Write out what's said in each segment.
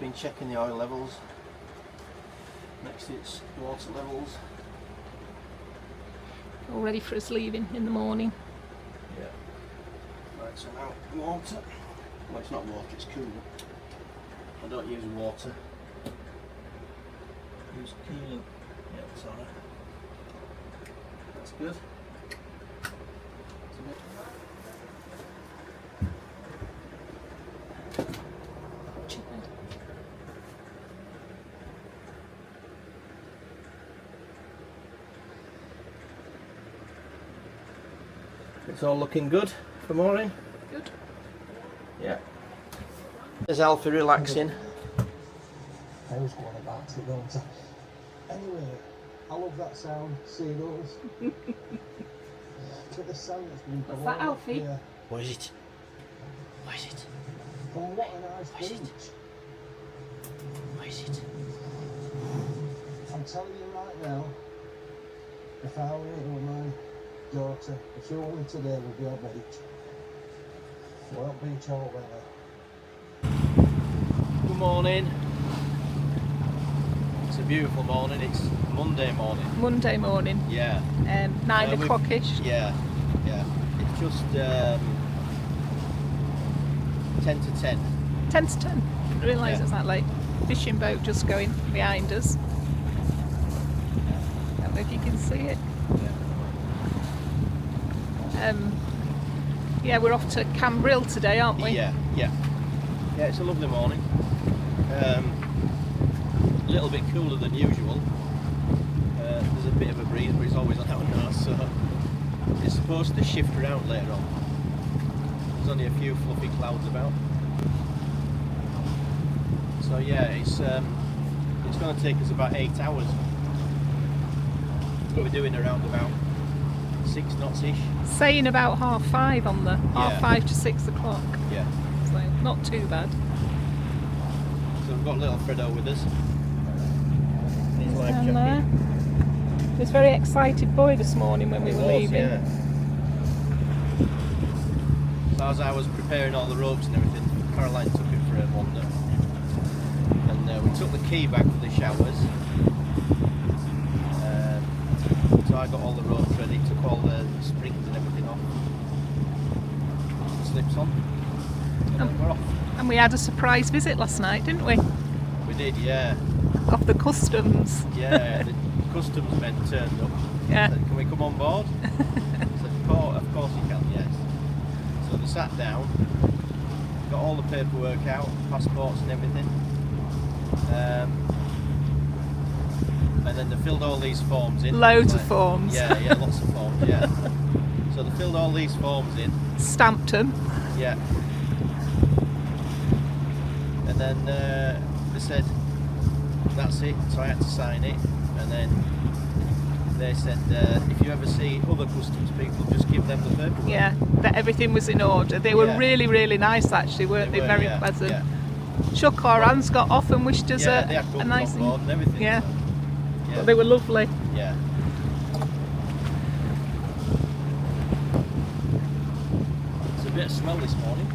been checking the oil levels next to its water levels. All ready for us leaving in the morning. Yeah. Right, so now water. Well, it's not water, it's cool. I don't use water. Use cooling. Yeah, it's alright. That's good. It's all looking good for morning. Good. Yeah. There's Alfie relaxing. I always go on about it, don't I? Anyway, I love that sound, seagulls. But the sound that's been What's that, Alfie? Yeah. What is it? What is it? Oh, what a nice What is it? beach. What is it? I'm telling you right now, if I were with my daughter, if she were with today, we'd be on beach. We're on beach all weather. Good morning. It's a beautiful morning. It's Monday morning. Monday morning, Yeah. 9 we've- o'clock-ish. Yeah. Yeah. It's just 10 to 10. 10 to 10. I realise Yeah. it's that late. Fishing boat just going behind us. I don't know if you can see it. Yeah, we're off to Cambril today, aren't we? Yeah. Yeah. Yeah. It's a lovely morning. A little bit cooler than usual. There's a bit of a breeze, but it's always on our nose, so it's supposed to shift around later on. There's only a few fluffy clouds about. So yeah, it's going to take us about 8 hours. But we're doing around about 6 knots-ish. Saying about 5:30 on the Yeah. 5:30 to 6 o'clock. Yeah. So not too bad. So we've got little Fredo with us. His life Down jacket. there. He was a very excited boy this morning when we were leaving. Yeah. So as I was preparing all the ropes and everything, Caroline took it for a wander. And we took the key back for the showers. So I got all the ropes ready, took all the springs and everything off. Slips on. And then we're off. And we had a surprise visit last night, didn't we? We did, yeah. Off the customs. Yeah, the customs men turned up. Yeah. Said, can we come on board? I said, of course you can, yes. So they sat down, got all the paperwork out, passports and everything. And then they filled all these forms in. Loads of forms. Yeah, lots of forms, yeah. So they filled all these forms in. Stamped them. Yeah. And then they said, that's it, so I had to sign it. And then they said, if you ever see other customs people, just give them the paperwork. Yeah, that everything was in order. They were Yeah. really, really nice actually, weren't they? were, Very yeah, pleasant. yeah. Shook our hands, got off and wished us Yeah, they had a guns nice on board and everything. Yeah. So, yeah. But they were lovely. Yeah. It's a bit of smell this morning,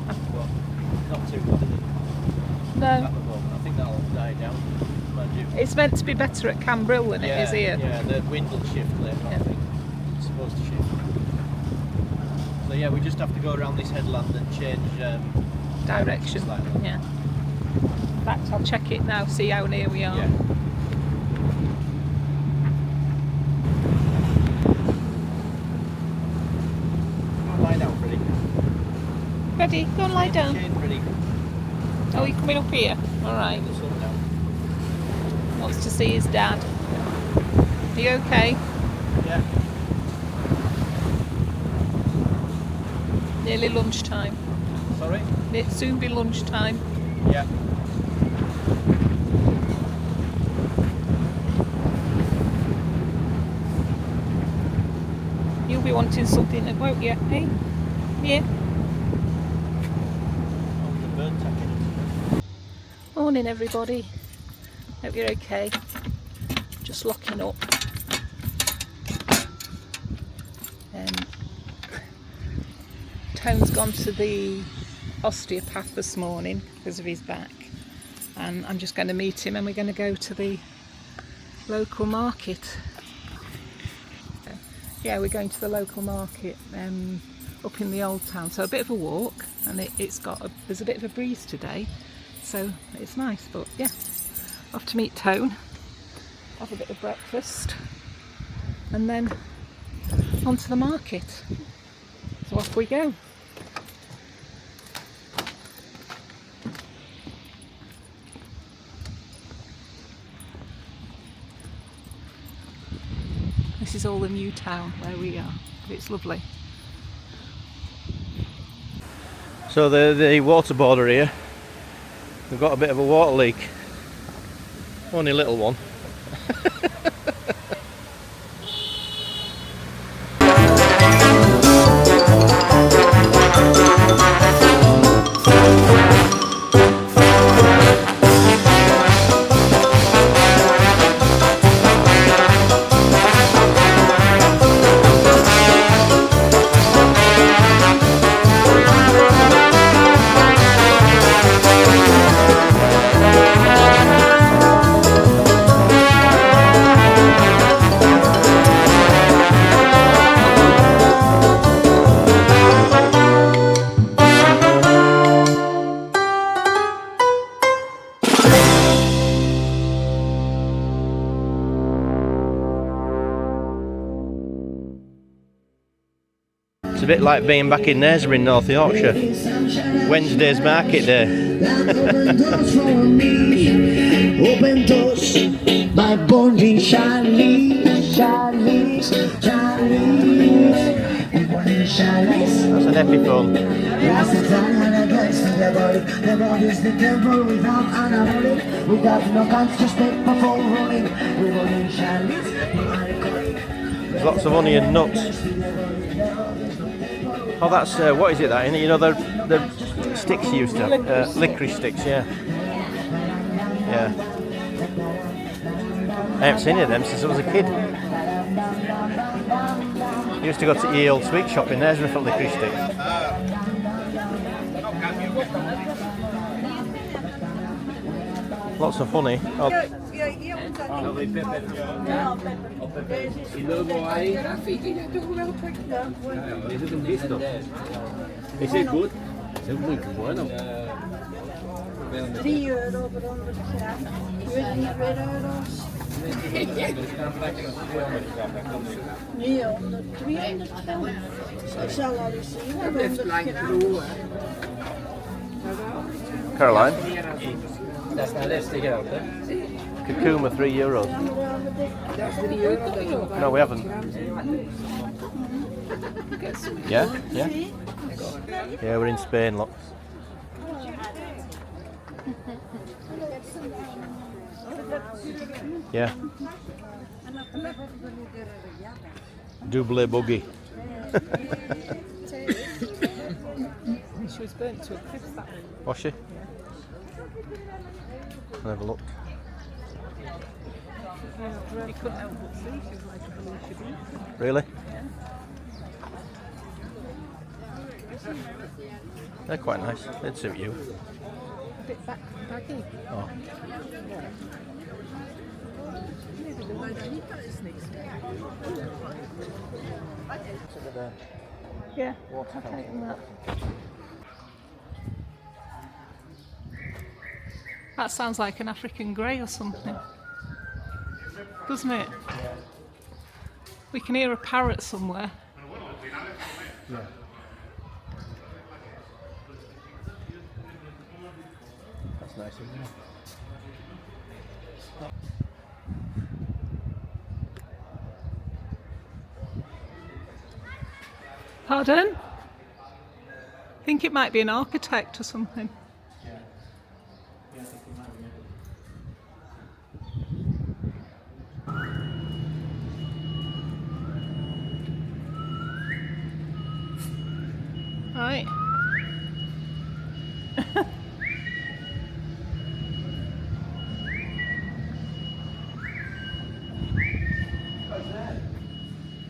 but not too bad, is it? No, At the moment. I think that'll die down, mind you. it's meant to be better at Cambril than it is here. Yeah, the wind will shift later on, Yeah. I think. It's supposed to shift. So yeah, we just have to go around this headland and change Direction. slightly. Yeah. In fact, I'll check it now, see how near we are. Yeah. Come on, lie down, Freddie. Ready? Go and lie down. Shane, Freddie. Oh, you're coming up here? Alright. The sun down. Wants to see his dad. Are you okay? Yeah. Nearly lunchtime. Sorry? It'll soon be lunchtime. Yeah. You'll be wanting something, won't you? Hey? Yeah. Oh, the bird tapping. Morning, everybody. Hope you're okay. Just locking up. Tone's gone to the osteopath this morning because of his back. and I'm just going to meet him and we're going to go to the local market. Yeah, we're going to the local market up in the old town, so a bit of a walk, and there's a bit of a breeze today, so it's nice. But yeah, off to meet Tone, have a bit of breakfast, and then on to the market. So off we go. This is all the new town where we are. It's lovely. So the water border here, we've got a bit of a water leak. Only a little one. It's a bit like being back in Knaresborough in North Yorkshire. Wednesday's market day. Open doors by Bonnie Charlie. That's an Epiphone. There's lots of honey and nuts. Oh, that's what is it? That you know the sticks you used to have, licorice sticks, yeah. Yeah. I haven't seen any of them since I was a kid. I used to go to the old sweet shop in there for licorice sticks. Lots of honey. Oh. Y luego hay... Ese es un listo. Ese es good. Ese es muy bueno. 3 euro per 100 gram. 4 euro's. Nee, 100, 200 gram. Ik zal al eens zien. 100 gram. Caroline, That's not less take it out, eh? Kakuma, €3. That's 3 euro. No, we haven't. Yeah, yeah. Yeah, we're in Spain, look. Yeah. Double buggy. She was burnt to a crisp, that one. Was she? I'll have a look. You couldn't help but see she was like a Felicia Beacon. Really? They're quite nice. They'd suit you. A bit baggy. Oh. Yeah, I've taken that. That sounds like an African grey or something, doesn't it? We can hear a parrot somewhere. Yeah. That's nice, isn't it? Pardon? I think it might be an architect or something. Right.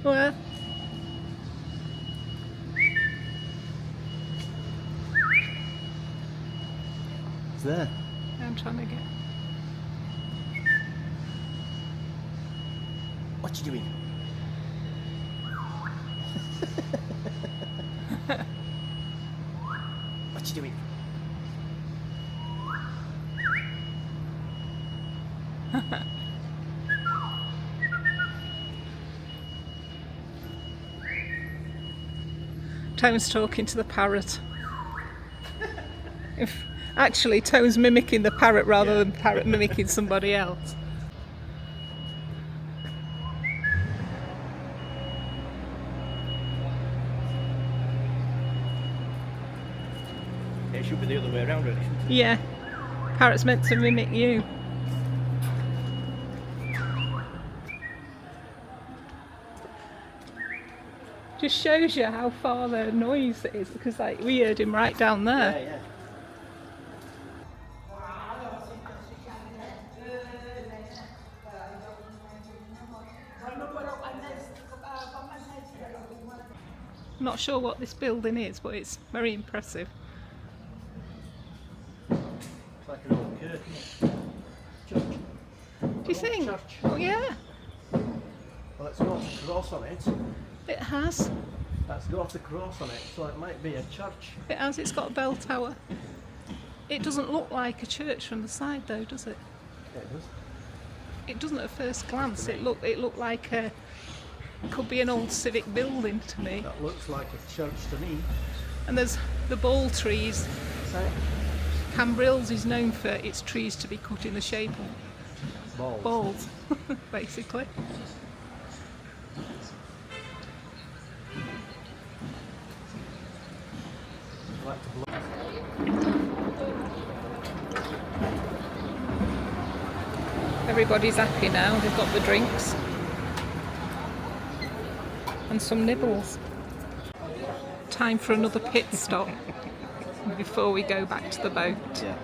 Where? It's there. I'm trying to get. What you doing? What you doing? Tone's talking to the parrot. Actually, Tone's mimicking the parrot rather than parrot mimicking somebody else. It should be the other way around, really, shouldn't it? Yeah, parrot's meant to mimic you. Just shows you how far the noise is, because like we heard him right down there. Yeah. I'm not sure what this building is, but it's very impressive. It's like an old kirk, isn't it? Church. Do you think? Church. Oh yeah, Well, it's got a cross on it. it has. That's got a cross on it, so it might be a church. It has. It's got a bell tower. It doesn't look like a church from the side, though, does it? Yeah, it does. It doesn't at first glance. It looked like a could be an old civic building to me. That looks like a church to me. And there's the ball trees. So, Cambrils is known for its trees to be cut in the shape of balls, basically. I like to blow. Everybody's happy now. They've got the drinks and some nibbles. Time for another pit stop before we go back to the boat. Yeah.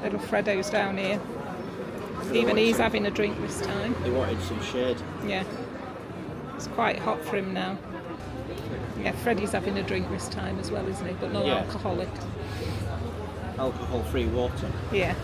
Little Freddo's down here. Even he's having a drink this time. He wanted some shade. Yeah. It's quite hot for him now. Yeah, Freddie's having a drink this time as well, isn't he? But not Yeah. alcoholic. Alcohol-free water. Yeah.